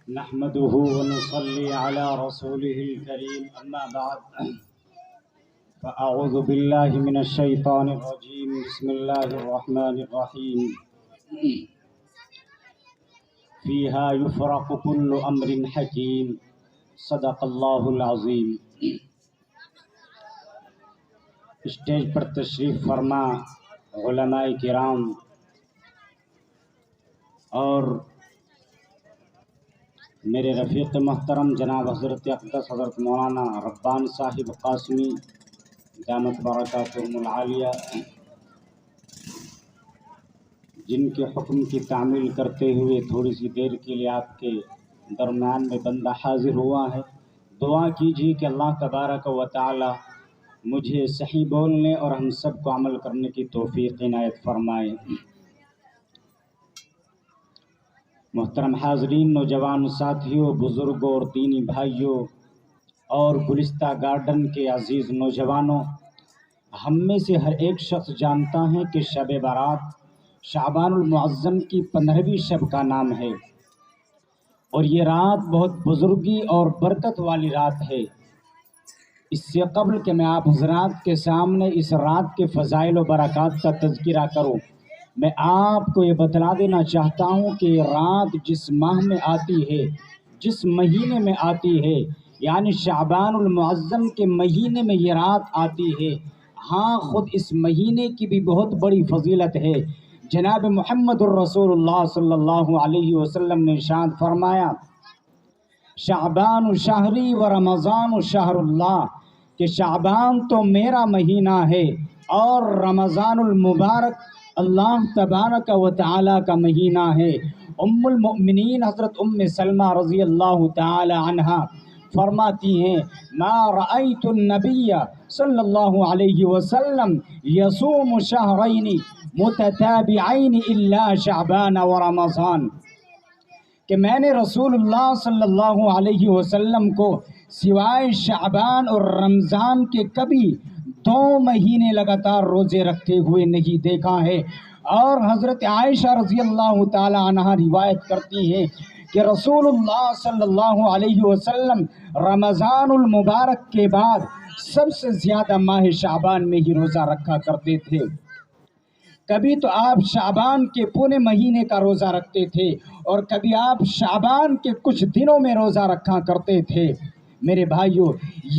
نحمده ونصلي على رسوله الكريم أما بعد فأعوذ بالله من الشيطان الرجيم بسم الله الرحمن الرحيم فيها يفرق كل أمر حكيم صدق الله العظيم. اسٹیج پر تشریف فرما علماء کرام اور میرے رفیق محترم جناب حضرت اقدس حضرت مولانا ربانی صاحب قاسمی دامت برکاتہم العالیہ، جن کے حکم کی تعمیل کرتے ہوئے تھوڑی سی دیر کے لیے آپ کے درمیان میں بندہ حاضر ہوا ہے. دعا کیجیے کہ اللہ تبارک و تعالی مجھے صحیح بولنے اور ہم سب کو عمل کرنے کی توفیق عنایت فرمائے. محترم حاضرین، نوجوان ساتھیوں، بزرگوں اور دینی بھائیوں اور گلستہ گارڈن کے عزیز نوجوانوں، ہم میں سے ہر ایک شخص جانتا ہے کہ شب برات شعبان المعظم کی 15ویں شب کا نام ہے اور یہ رات بہت بزرگی اور برکت والی رات ہے. اس سے قبل کہ میں آپ حضرات کے سامنے اس رات کے فضائل و برکات کا تذکرہ کروں، میں آپ کو یہ بتلا دینا چاہتا ہوں کہ یہ رات جس ماہ میں آتی ہے، جس مہینے میں آتی ہے، یعنی شعبان المعظم کے مہینے میں یہ رات آتی ہے. ہاں، خود اس مہینے کی بھی بہت بڑی فضیلت ہے. جناب محمد الرسول اللہ صلی اللہ علیہ وسلم نے ارشاد فرمایا، شعبان شہری و رمضان شہر اللہ، کہ شعبان تو میرا مہینہ ہے اور رمضان المبارک اللہ تبارک و تعالی کا مہینہ ہے. ام المؤمنین حضرت ام سلمہ رضی اللہ تعالی عنہا فرماتی ہیں، ما رأیت النبی صلی اللہ علیہ وسلم یصوم شہرین متتابعین الا شعبان و رمضان، کہ میں نے رسول اللہ صلی اللہ علیہ وسلم کو سوائے شعبان اور رمضان کے کبھی 2 مہینے لگاتار روزے رکھتے ہوئے نہیں دیکھا ہے. اور حضرت عائشہ رضی اللہ تعالی عنہا روایت کرتی ہیں کہ رسول اللہ صلی اللہ علیہ وسلم رمضان المبارک کے بعد سب سے زیادہ ماہ شعبان میں ہی روزہ رکھا کرتے تھے. کبھی تو آپ شعبان کے پورے مہینے کا روزہ رکھتے تھے اور کبھی آپ شعبان کے کچھ دنوں میں روزہ رکھا کرتے تھے. میرے بھائیوں،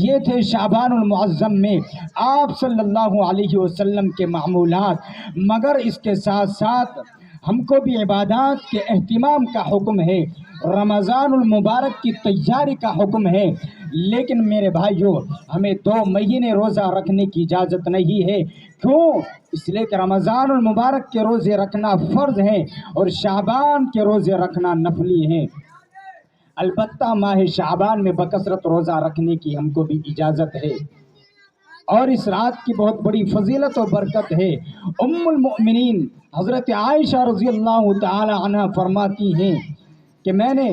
یہ تھے شعبان المعظم میں آپ صلی اللہ علیہ وسلم کے معمولات. مگر اس کے ساتھ ساتھ ہم کو بھی عبادات کے اہتمام کا حکم ہے، رمضان المبارک کی تیاری کا حکم ہے. لیکن میرے بھائیوں، ہمیں 2 مہینے روزہ رکھنے کی اجازت نہیں ہے. کیوں؟ اس لیے کہ رمضان المبارک کے روزے رکھنا فرض ہے اور شعبان کے روزے رکھنا نفلی ہیں. البتہ ماہ شعبان میں بکثرت روزہ رکھنے کی ہم کو بھی اجازت ہے اور اس رات کی بہت بڑی فضیلت و برکت ہے. ام المؤمنین حضرت عائشہ رضی اللہ تعالی عنہ فرماتی ہیں کہ میں نے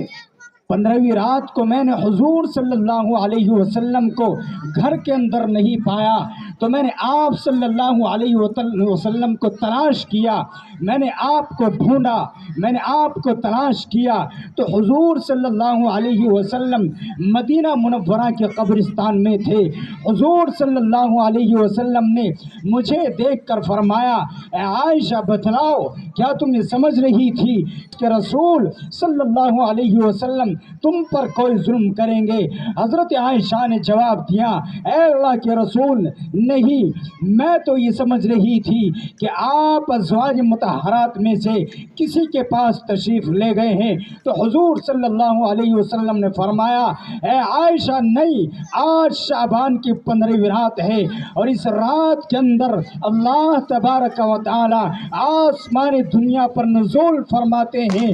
15ویں رات کو میں نے حضور صلی اللہ علیہ وسلم کو گھر کے اندر نہیں پایا تو میں نے آپ صلی اللہ علیہ وسلم کو تلاش کیا. میں نے آپ کو ڈھونڈا، میں نے آپ کو تلاش کیا تو حضور صلی اللہ علیہ وسلم مدینہ منورہ کے قبرستان میں تھے. حضور صلی اللہ علیہ وسلم نے مجھے دیکھ کر فرمایا، اے عائشہ بتلاؤ، کیا تم یہ سمجھ رہی تھی کہ رسول صلی اللہ علیہ وسلم تم پر کوئی ظلم کریں گے؟ حضرت عائشہ نے جواب دیا، اے اللہ کے رسول، نہیں، میں تو یہ سمجھ رہی تھی کہ آپ ازواج مطہرات میں سے کسی کے پاس تشریف لے گئے ہیں. تو حضور صلی اللہ علیہ وسلم نے فرمایا، اے عائشہ، نہیں، آج شعبان کی 15ویں رات ہے اور اس رات کے اندر اللہ تبارک و تعالی آسمان دنیا پر نزول فرماتے ہیں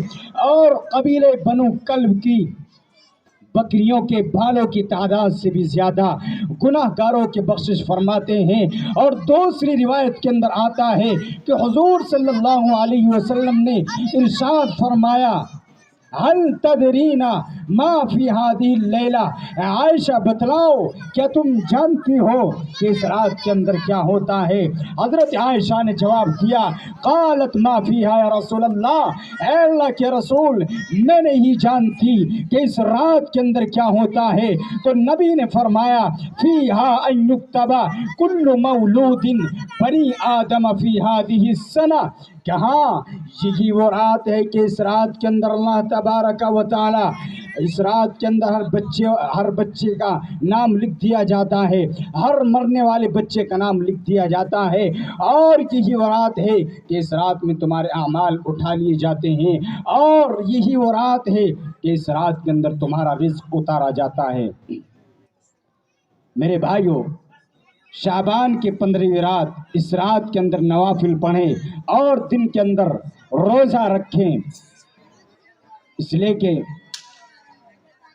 اور قبیلے بنو کلب کی بکریوں کے بالوں کی تعداد سے بھی زیادہ گناہ گاروں کی بخشش فرماتے ہیں. اور دوسری روایت کے اندر آتا ہے کہ حضور صلی اللہ علیہ وسلم نے ارشاد فرمایا، हल तदरीना मा फी हादी लैला, आयशा बतलाओ क्या तुम जानती हो कि इस रात के अंदर क्या होता है? हजरत आयशा ने जवाब दिया, कालत मा फीहा या रसूल अल्लाह, ऐ अल्लाह के रसूल मैं नहीं जानती कि इस रात के अंदर क्या होता है। तो नबी ने फरमाया, फीहा अन युक्तबा कुल्लु मौलूदिन बनी आदम फी हादिही सना, कहाँ यही वो रात है कि इस रात के अंदर अल्लाह तबारक व तआला इस रात के अंदर हर बच्चे का नाम लिख दिया जाता है, हर मरने वाले बच्चे का नाम लिख दिया जाता है। और यही वो रात है कि इस रात में तुम्हारे अमाल उठा लिए जाते हैं, और यही वो रात है कि इस रात के अंदर तुम्हारा रिज्क उतारा जाता है। मेरे भाइयों, शाबान की 15वीं रात, इस रात के अंदर नवाफिल पढ़ें और दिन के अंदर रोज़ा रखें, इसलिए कि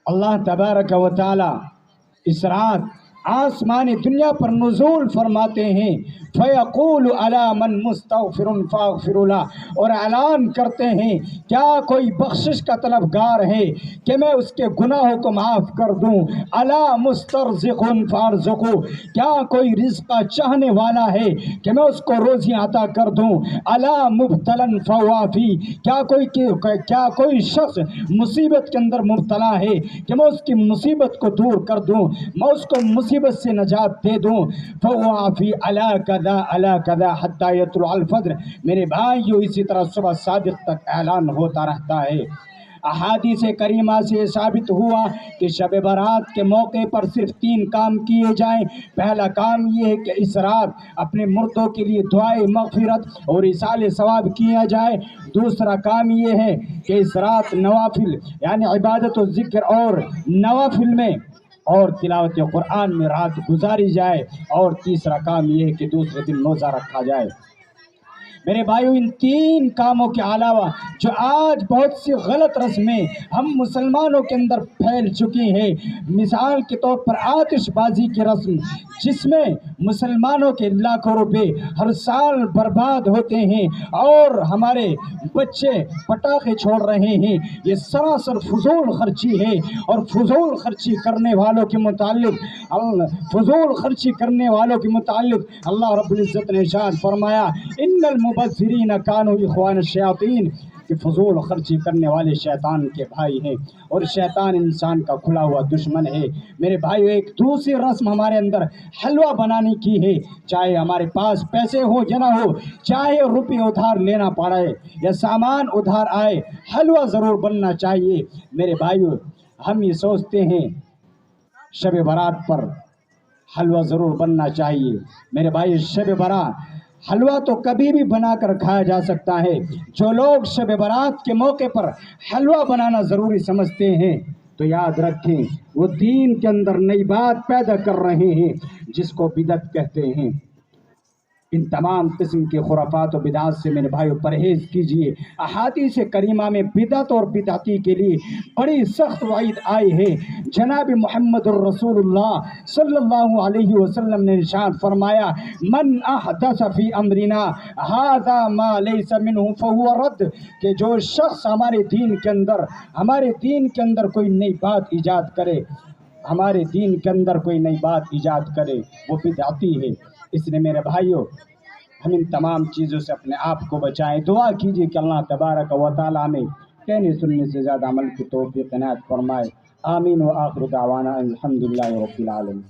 अल्लाह तबारक व तआला इस रात आसमानी दुनिया पर नुज़ूल फरमाते हैं, फ़यक़ूलु अला मन मुस्तग़फ़िरुन फ़अग़फ़िरुला, और ऐलान करते हैं क्या कोई बख्शिश का तलबगार है कि मैं उसके गुनाहों को माफ़ कर दूं। अला मुस्तरज़िक़ुन फ़अरज़ुक़ु, क्या कोई रिज़्क़ का चाहने वाला है कि मैं उसको रोज़ी अता कर दूं। अला मुब्तलन फ़वाफ़ी, क्या कोई शख्स मुसीबत के अंदर मुब्तला है कि मैं उसकी मुसीबत को दूर कर दूं, मैं उसको मुसीबत से नजात दे दूं। फ़वाफ़ी अला कदा हत्ता यतलुअल फ़ज्र। मेरे भाइयों, इसी तरह सुबह सादिक तक ऐलान होता रहता है। अहादीस करीमा से साबित हुआ कि शब बारात के मौके पर सिर्फ 3 काम किए जाएं। पहला काम ये है कि इस रात अपने मुर्दों के लिए दुआए मग़फ़िरत और इसाले सवाब किया जाए। दूसरा काम ये है कि इस रात नवाफिल यानी इबादत और ज़िक्र और नवाफिल में और तिलावत कुरान में रात गुजारी जाए। और तीसरा काम ये है कि दूसरे दिन रोज़ा रखा जाए। मेरे भाइयों, इन 3 कामों के अलावा जो आज बहुत सी गलत रस्में हम मुसलमानों के अंदर फैल चुकी हैं, मिसाल के तौर पर आतिशबाजी की रस्म, जिसमें मुसलमानों के लाखों रुपए हर साल बर्बाद होते हैं और हमारे बच्चे पटाखे छोड़ रहे हैं, ये सरासर फजूल खर्ची है। और फजूल खर्ची करने वालों के मुतालिक अल्लाह रब्बुल इज़्ज़त ने इरशाद फरमाया, इन्नल मुबज़्ज़िरीन कानू इख़वान शयातीन, कि फजूल खर्ची करने वाले शैतान के भाई हैं और शैतान इंसान का खुला हुआ दुश्मन है। मेरे भाइयों, एक दूसरी रस्म हमारे अंदर हलवा बनाने की है। चाहे हमारे पास पैसे हो या ना हो, चाहे रुपये उधार लेना पड़े या सामान उधार आए, हलवा ज़रूर बनना चाहिए। मेरे भाइयों, हम ये सोचते हैं शब बारात पर हलवा ज़रूर बनना चाहिए। मेरे भाई, शब बारात हलवा तो कभी भी बना कर खाया जा सकता है। जो लोग शब बारात के मौके पर हलवा बनाना ज़रूरी समझते हैं, तो याद रखें वो दीन के अंदर नई बात पैदा कर रहे हैं, जिसको बिदअत कहते हैं। इन तमाम किस्म के खुराफात और बिदात से मेरे भाइयों परहेज़ कीजिए। अहादीस करीमा में बिदअत और बिदअती के लिए बड़ी सख्त वईद आई है। जनाब मुहम्मदुर रसूलुल्लाह सल्लल्लाहु अलैहि वसल्लम ने इरशाद फरमाया, मन अहदस फी अमरिना हाज़ा मा लैसा मिन्हु फहुव रद्द, कि जो शख्स हमारे दीन के अंदर कोई नई बात ईजाद करे, वो बिदअती है। इसलिए मेरे भाइयों, हम इन तमाम चीज़ों से अपने आप को बचाएं। दुआ कीजिए कि अल्लाह तबारक व तआला में कहने सुनने से ज़्यादा अमल की तौफ़ीक़ इनायत फरमाए। आमीन व आखिर दावाना अल्हम्दुलिल्लाहि रब्बिल आलमीन।